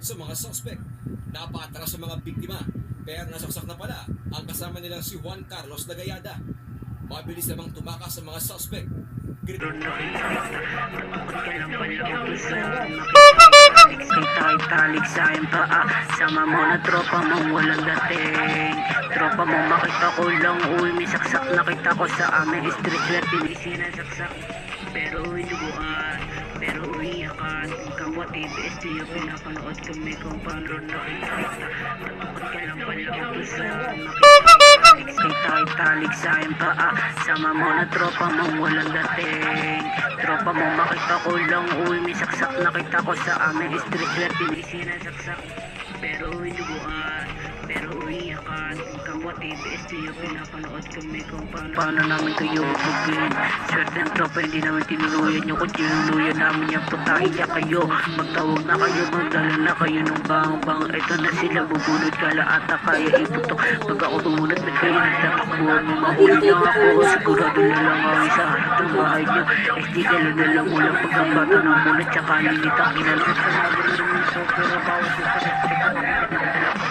sa mga suspect. Napatras sa mga biktima, pero nasaksak na pala ang kasama nilang si Juan Carlos Dagayada. Mabilis namang tumakas sa mga suspect. Talik sa iyong paa, sama mo na tropa mo walang dating. Tropa mo makita ko lang, uy may saksak nakita ko sa aming street na pinisinasaksak. Pero uy duguan, pero uy iyakan. Kapwa TBS niyo pinapanood kami kung paano nakita. Tatukot ka lang pala ako sa talik sa iyong paa, sama mo na tropa mo walang dating. Tropa mo makita ko lang, uy may saksak nakita ko sa aming street na pinisinasaksak. Pero uy duguan, pero uy iyakan. Kapwa TBS niyo pinapanood kami kung paano namin kayo bubugin. Certain tropa hindi namin tinuluyan nyo, kung tinuluyan namin yung putahin niya kayo. Magtawag na kayo, magdala na kayo ng bang-bang. Ito na sila bubunod, kala ata kaya iputok. Pag ako tumunod na kayo nagtatakbuhan mo, mahuli lang ako. Sigurado na lang ako sa harap ng bahay nyo. SD kala na lang ulang pagkabata ng mulat, tsaka linitang inalas. Pero bawat isa